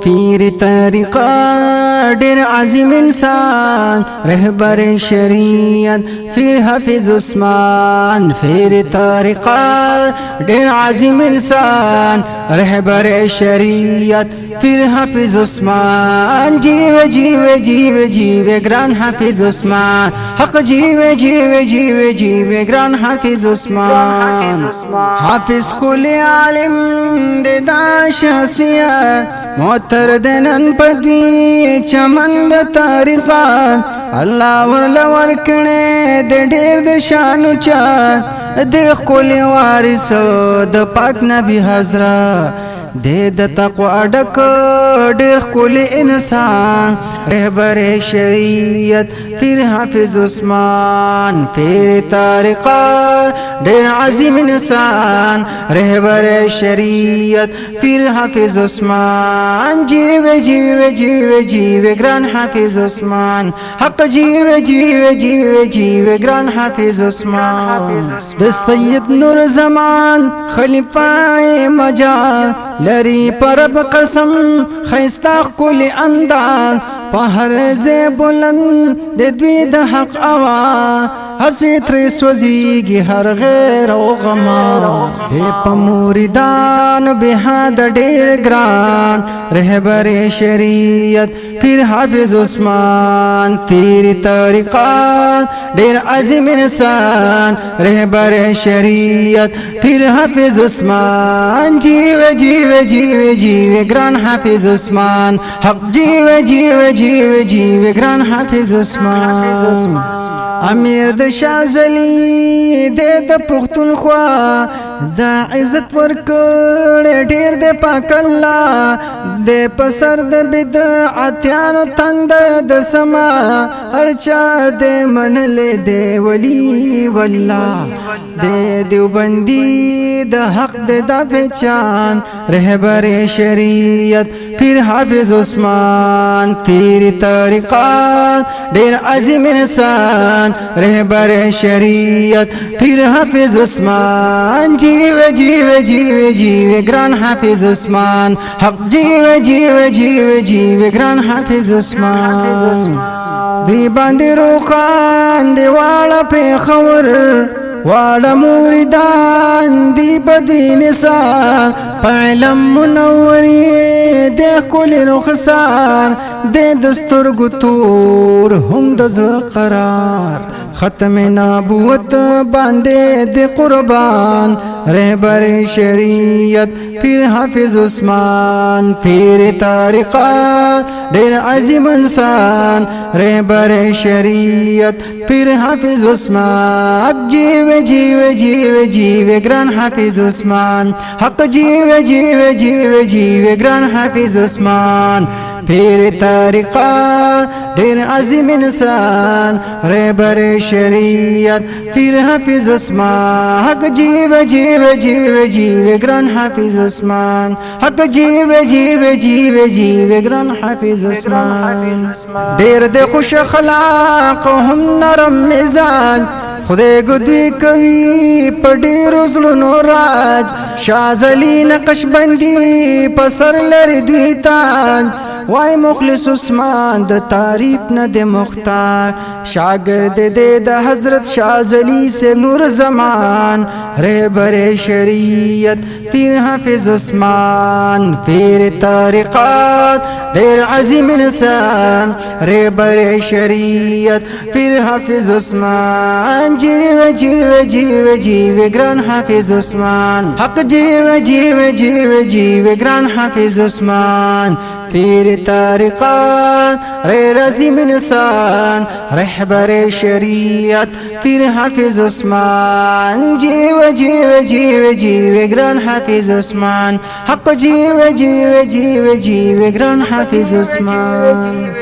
پیر طریقہ ډیر عظیم انسان رهبر شریعت پیر حافظ عثمان پیر طریقہ ډیر عظیم انسان رهبر شریعت پیر حافظ عثمان جیو جیو جیو جیو گران حافظ عثمان حق جیو جیو جیو جیو گران حافظ عثمان حافظ کل عالم دا شخصیت معتر دنن پدوی چمن دا طریقات اللہ ورلا ورکنے دے ڈیر دے شانو چاہت دیخ کل وارثو دا پاک نبی حضرت دے دا تقوی ڈک ڈیر کل انسان رہبر شریعت پیر حافظ عثمان پیر طریقہ ڈیر عظیم انسان رہبر شریعت پیر حافظ عثمان جیو جیو جیو جیو گران حافظ عثمان حق جیو جیو جیو جیو گران حافظ عثمان دا سید نور زمان خلیفہ مجال لری پرب قسم خیستا کل انداز پہر زی بلند دے دوی دا حق آواز ہسی تری سوزیگی ہر غیر و غما بے پموریدان بہاد ڈیر گران رہبر شریعت پیر حافظ عثمان پیر طریقات ڈیر عظیم انسان رہبر شریعت پیر حافظ عثمان جیو جیو جیو جیو گران حافظ عثمان حق جیو جیو جیو جیو گران حافظ عثمان امیر د شازلی دے د پختونخوا دا عزت ورکړ ډیر د پاک الله دے پسر د بدعتیانو تندر د سما هر چا دے منل دے ولی والله دے دیوبندی د حق د پہچان رہبر شریعت پیر حافظ عثمان پیر طریقات ډیر عظیم انسان رہبر شریعت پیر حافظ عثمان جیو جیو جیو جیو گران حافظ عثمان حق جیو جیو جیو جیو گران حافظ عثمان دی باندې روخان دی واړه پیښور واړه موریدان دی بدوی نثار پعلم منوری دی کل رخسار دی دسترگو تور هم دزل قرار ختم نبوت باندے دی قربان رہبر شریعت پیر حافظ عثمان پیر طریقات ڈیر عظیم انسان رہبر شریعت پیر حافظ عثمان جیو جیو جیو جیو گران حافظ عثمان حق جیو جیو جیو جیو گران حافظ عثمان پیر طریقات ڈیر عظیم انسان رہبر شریعت پیر حافظ عثمان حق جیو جیو جیو جیو گران حافظ عثمان حق جیو جیو جیو جیو گران حافظ عثمان ډیر د خوش اخلاق هم نرم مزاج خدای گدوی کوي په ډیرو زړونو راج شازلی نقش بندي پسر لري دوی تاج وای مخلص عثمان د تعریف نه د مختار شاگرد د حضرت شازلی سے نور زمان رہبر شریعت پیر حافظ عثمان پیر طریقات ډیر عظیم انسان رہبر شریعت پیر حافظ عثمان جیو جیو جیو جیو گران حافظ عثمان حق جیو جیو جیو جیو گران حافظ عثمان پیر طریقات غیر عظیم انسان رہبر شریعت پیر حافظ عثمان جیو جیو جیو جیو گران حافظ عثمان حق جیو جیو جیو جیو گران حافظ عثمان